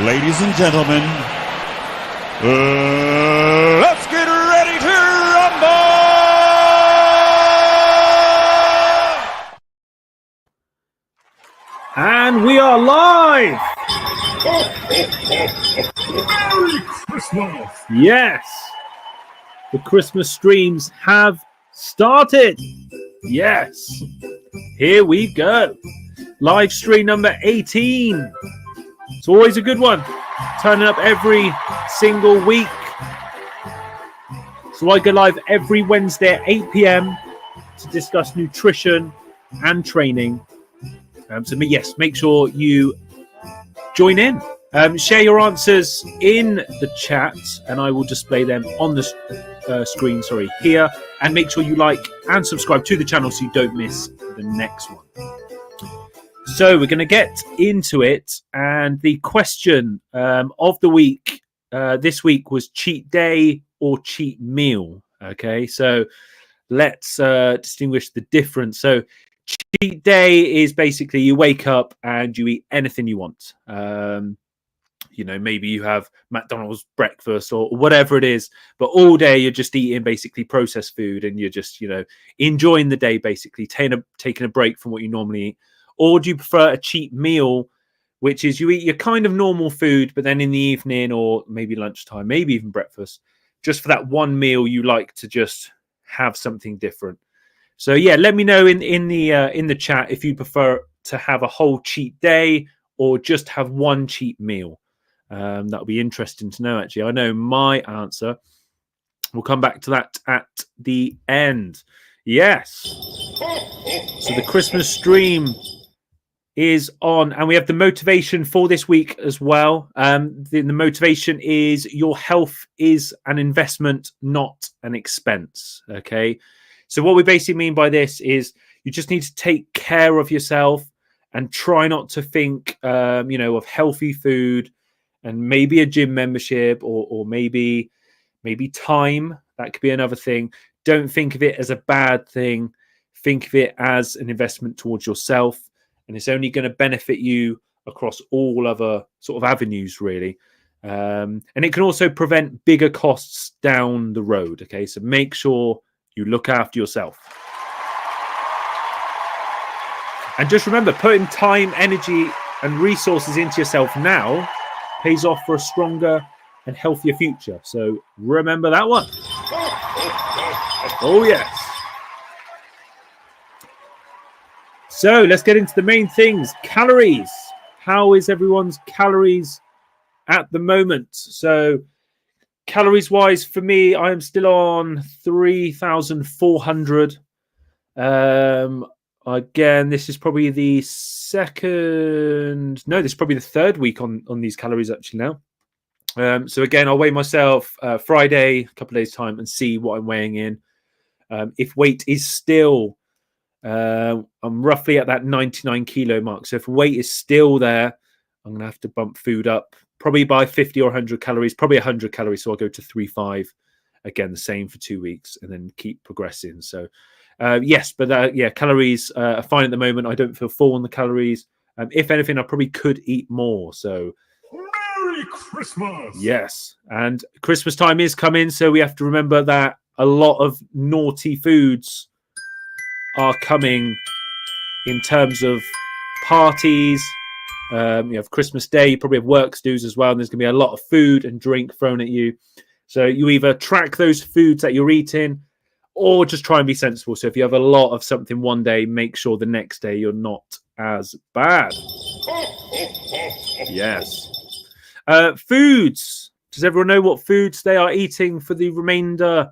Ladies and gentlemen, let's get ready to rumble! And we are live! Merry Christmas! Yes! The Christmas streams have started! Yes! Here we go! Live stream number 18. It's always a good one. Turning up every single week. So I go live every Wednesday at 8 p.m. to discuss nutrition and training. So yes, make sure you join in. Share your answers in the chat and I will display them on the screen, here. And make sure you like and subscribe to the channel so you don't miss the next one. So we're going to get into it. And the question of the week this week was cheat day or cheat meal. Okay, so let's distinguish the difference. So cheat day is basically you wake up and you eat anything you want. Maybe you have McDonald's breakfast or whatever it is, but all day you're just eating basically processed food and you're just, enjoying the day, basically taking a break from what you normally eat. Or do you prefer a cheat meal, which is you eat your kind of normal food, but then in the evening or maybe lunchtime, maybe even breakfast, just for that one meal, you like to just have something different. So yeah, let me know in the chat if you prefer to have a whole cheat day or just have one cheat meal. That'll be interesting to know, actually. I know my answer. We'll come back to that at the end. Yes. So the Christmas stream is on, and we have the motivation for this week as well. The motivation is your health is an investment, not an expense. Okay. So what we basically mean by this is you just need to take care of yourself and try not to think, of healthy food and maybe a gym membership or maybe time. That could be another thing. Don't think of it as a bad thing. Think of it as an investment towards yourself. And it's only going to benefit you across all other sort of avenues, really. And it can also prevent bigger costs down the road. Okay, so make sure you look after yourself. And just remember, putting time, energy, and resources into yourself now pays off for a stronger and healthier future. So remember that one. Oh, yes. So let's get into the main things. Calories. How is everyone's calories at the moment? So calories wise, for me, I am still on 3,400. Again, this is probably the this is probably the third week on these calories actually now. So again, I'll weigh myself Friday, a couple of days time, and see what I'm weighing in. If weight is still, I'm roughly at that 99 kilo mark. So if weight is still there, I'm going to have to bump food up probably by 50 or 100 calories, probably 100 calories. So I'll go to 3.5. Again, the same for 2 weeks and then keep progressing. So yes, but calories are fine at the moment. I don't feel full on the calories. If anything, I probably could eat more. So Merry Christmas! Yes, and Christmas time is coming, so we have to remember that a lot of naughty foods are coming in terms of parties. You have Christmas Day, you probably have work dues as well, and there's going to be a lot of food and drink thrown at you. So you either track those foods that you're eating or just try and be sensible. So if you have a lot of something one day, make sure the next day you're not as bad. Yes. Foods. Does everyone know what foods they are eating for the remainder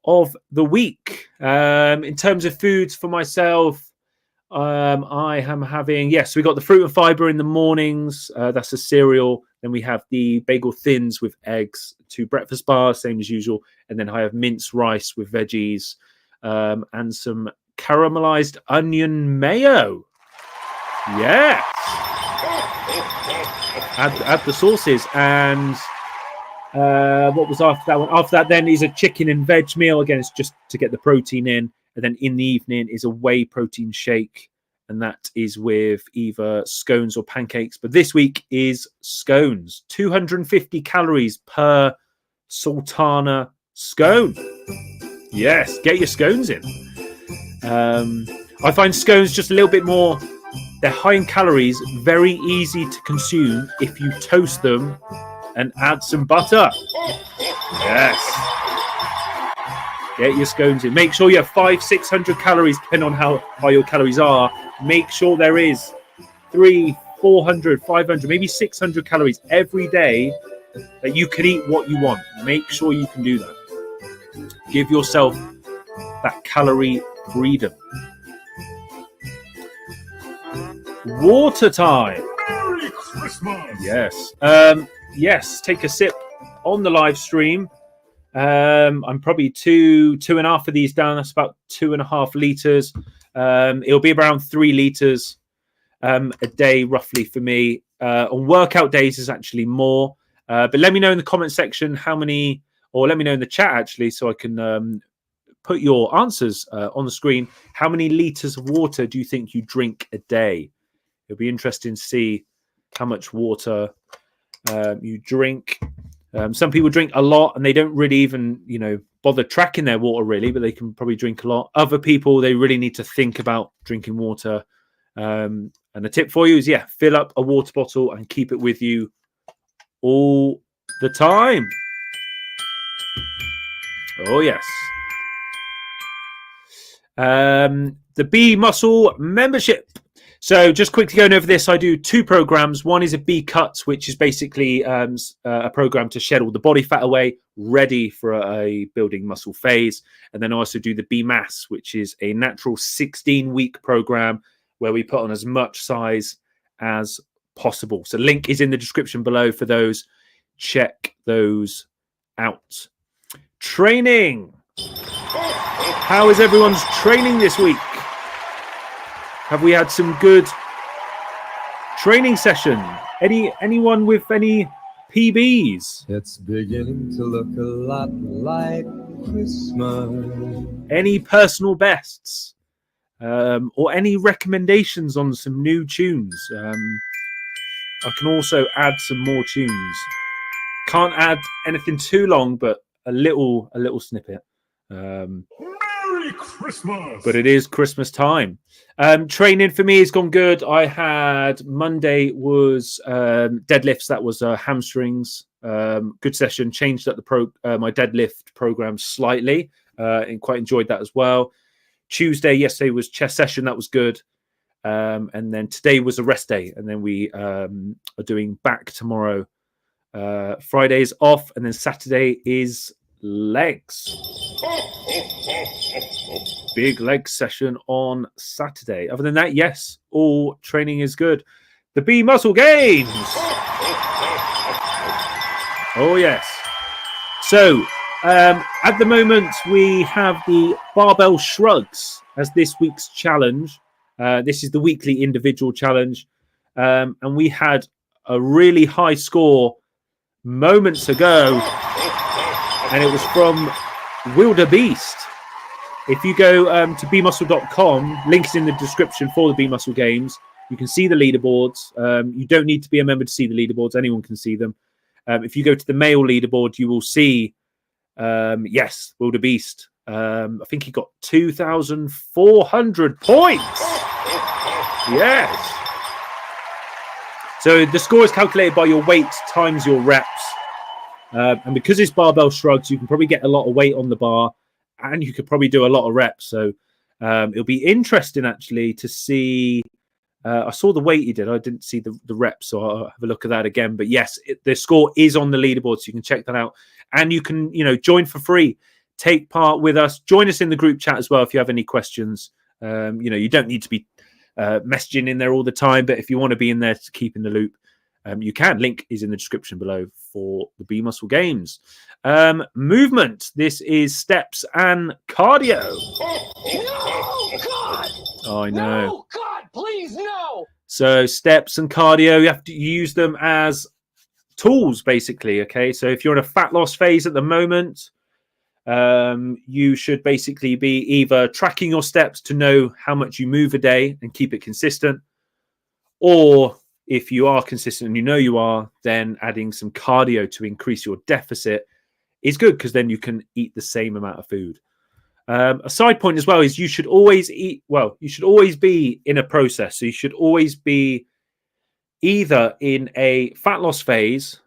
of the week? In terms of foods for myself, I am having, yes, we got the fruit and fiber in the mornings. That's a cereal. Then we have the bagel thins with eggs, 2 breakfast bars, same as usual. And then I have minced rice with veggies and some caramelized onion mayo. Yes. Add the sauces. And what was after that one? After that then is a chicken and veg meal. Again, it's just to get the protein in. And then in the evening is a whey protein shake and that is with either scones or pancakes. But this week is scones. 250 calories per sultana scone. Yes, get your scones in. I find scones just a little bit more, they're high in calories, very easy to consume if you toast them and add some butter. Yes. Get your scones in. Make sure you have 500-600 calories, depending on how high your calories are. Make sure there is 300, 400, 500, maybe 600 calories every day that you can eat what you want. Make sure you can do that. Give yourself that calorie freedom. Water time. Merry Christmas! Yes. Yes, take a sip on the live stream. I'm probably two and a half of these down. That's about 2.5 liters. It'll be around 3 liters a day, roughly, for me. On workout days is actually more. But let me know in the comment section how many, or let me know in the chat actually, so I can put your answers on the screen. How many liters of water do you think you drink a day? It'll be interesting to see how much water you drink. Some people drink a lot and they don't really even, bother tracking their water really, but they can probably drink a lot. Other people, they really need to think about drinking water. And a tip for you is, fill up a water bottle and keep it with you all the time. Oh, yes. The B Muscle membership. So just quickly going over this, I do 2 programs. One is a B Cuts, which is basically a program to shed all the body fat away, ready for a building muscle phase. And then I also do the B Mass, which is a natural 16-week program where we put on as much size as possible. So link is in the description below for those. Check those out. Training. How is everyone's training this week? Have we had some good training session? Anyone with any PBs? It's beginning to look a lot like Christmas. Any personal bests? Or any recommendations on some new tunes? I can also add some more tunes. Can't add anything too long, but a little snippet. Merry Christmas! But it is Christmas time. Training for me has gone good. I had Monday was deadlifts. That was hamstrings. Good session. Changed up my deadlift program slightly, and quite enjoyed that as well. Yesterday was chest session. That was good. And then today was a rest day. And then we are doing back tomorrow. Friday is off, and then Saturday is legs. Big leg session on Saturday. Other than that, yes, all training is good. The B Muscle Games. Oh, yes. So, at the moment, we have the barbell shrugs as this week's challenge. This is the weekly individual challenge. And we had a really high score moments ago. And it was from Wildebeest. If you go to bmuscle.com, links in the description for the B Muscle Games. You can see the leaderboards. You don't need to be a member to see the leaderboards. Anyone can see them. If you go to the male leaderboard, you will see, yes, Wildebeest. I think he got 2,400 points. Yes. So the score is calculated by your weight times your reps. And because it's barbell shrugs, you can probably get a lot of weight on the bar and you could probably do a lot of reps. So it'll be interesting actually to see. I saw the weight he did. I didn't see the reps, so I'll have a look at that again. But yes, the score is on the leaderboard, so you can check that out. And you can, join for free. Take part with us. Join us in the group chat as well if you have any questions. You don't need to be messaging in there all the time, but if you want to be in there to keep in the loop, you can. Link is in the description below for the B Muscle Games. Movement. This is steps and cardio. No, God! Oh, I know. No, God, please, no! So steps and cardio, you have to use them as tools, basically. Okay, so if you're in a fat loss phase at the moment, you should basically be either tracking your steps to know how much you move a day and keep it consistent, or if you are consistent and you know you are, then adding some cardio to increase your deficit is good, because then you can eat the same amount of food. A side point as well is you should always eat, well, you should always be in a process. So you should always be either in a fat loss phase,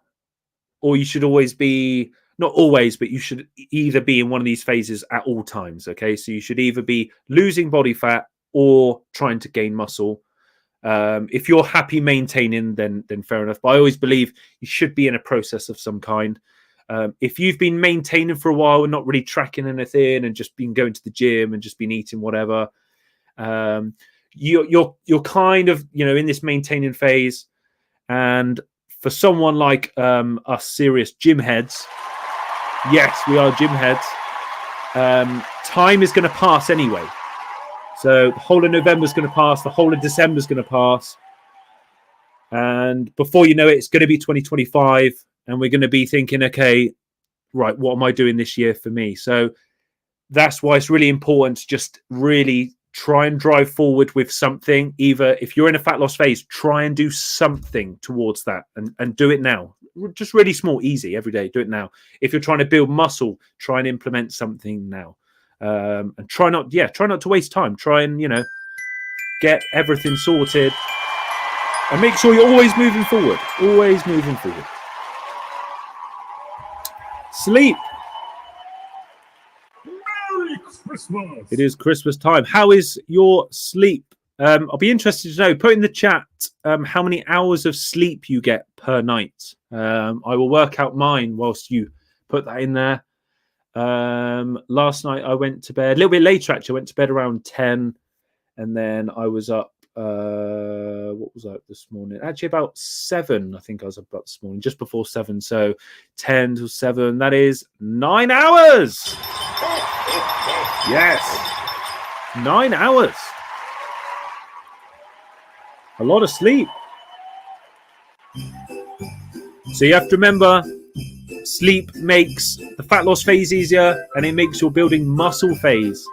or you should always be, not always, but you should either be in one of these phases at all times. Okay. So you should either be losing body fat or trying to gain muscle. If you're happy maintaining, then fair enough. But I always believe you should be in a process of some kind. If you've been maintaining for a while and not really tracking anything and just been going to the gym and just been eating whatever, you're kind of, you know, in this maintaining phase. And for someone like us serious gym heads, yes, we are gym heads. Time is going to pass anyway. So the whole of November is going to pass. The whole of December is going to pass. And before you know it, it's going to be 2025. And we're going to be thinking, okay, right, what am I doing this year for me? So that's why it's really important to just really try and drive forward with something. Either if you're in a fat loss phase, try and do something towards that and do it now. Just really small, easy, every day. Do it now. If you're trying to build muscle, try and implement something now. And try not to waste time. Try and, you know, get everything sorted and make sure you're always moving forward. Always moving forward. Sleep. Merry Christmas. It is Christmas time. How is your sleep? I'll be interested to know. Put in the chat how many hours of sleep you get per night. I will work out mine whilst you put that in there. Last night I went to bed a little bit later. Actually, I went to bed around 10, and then I was up. What was I up this morning? Actually, about 7. I think I was up this morning, just before 7. So 10 to 7. That is 9 hours. Yes, 9 hours. A lot of sleep. So you have to remember, sleep makes the fat loss phase easier, and it makes your building muscle phase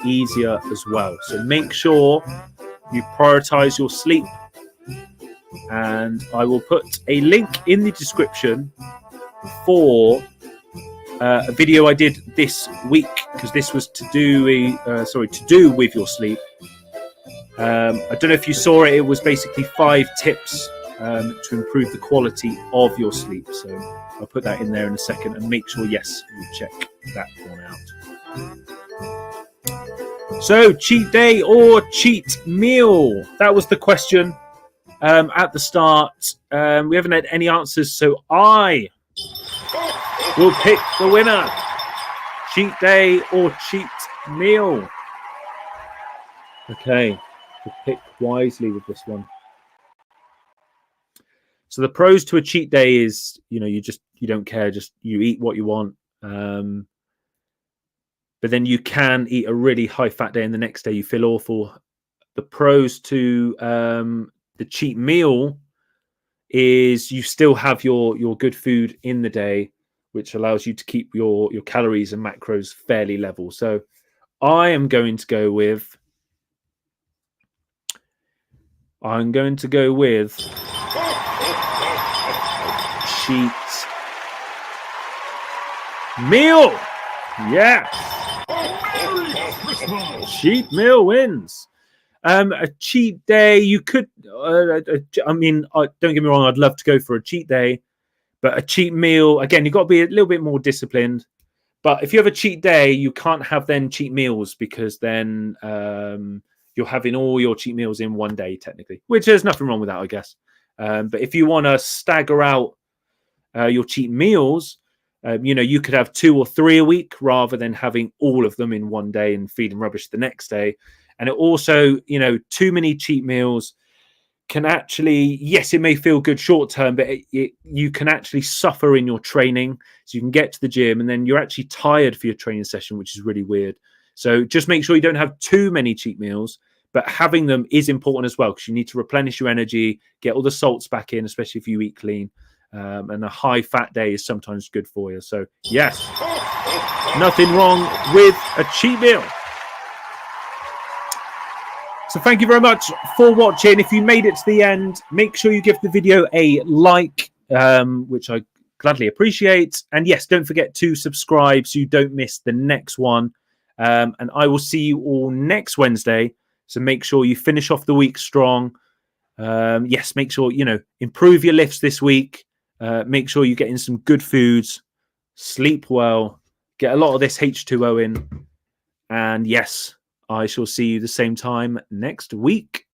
easier as well. So make sure you prioritize your sleep. And I will put a link in the description for a video I did this week, because this was to do with your sleep. I don't know if you saw it. It was basically 5 tips to improve the quality of your sleep. So I'll put that in there in a second, and make sure, yes, you check that one out. So, cheat day or cheat meal? That was the question at the start. We haven't had any answers, so I will pick the winner. Cheat day or cheat meal? Okay, we'll pick wisely with this one. So the pros to a cheat day is, you know, you don't care, just you eat what you want. But then you can eat a really high fat day and the next day you feel awful. The pros to the cheat meal is you still have your good food in the day, which allows you to keep your calories and macros fairly level. So I am going to go with cheat meal. Yes. Cheat meal wins. A cheat day, you could. I mean, don't get me wrong. I'd love to go for a cheat day, but a cheat meal, again, you've got to be a little bit more disciplined. But if you have a cheat day, you can't have then cheat meals, because then you're having all your cheat meals in one day, technically. Which there's nothing wrong with that, I guess. But if you want to stagger out your cheat meals, you know, you could have 2 or 3 a week rather than having all of them in one day and feeding rubbish the next day. And it also, you know, too many cheat meals can actually, yes, it may feel good short term, but you can actually suffer in your training. So you can get to the gym and then you're actually tired for your training session, which is really weird. So just make sure you don't have too many cheat meals, but having them is important as well, because you need to replenish your energy, get all the salts back in, especially if you eat clean. And a high fat day is sometimes good for you. So yes, Nothing wrong with a cheat meal. So thank you very much for watching. If you made it to the end, make sure you give the video a like, which I gladly appreciate. And yes, don't forget to subscribe so you don't miss the next one. And I will see you all next Wednesday. So make sure you finish off the week strong. Yes, make sure, improve your lifts this week. Make sure you get in some good foods, sleep well, get a lot of this H2O in. And yes, I shall see you the same time next week.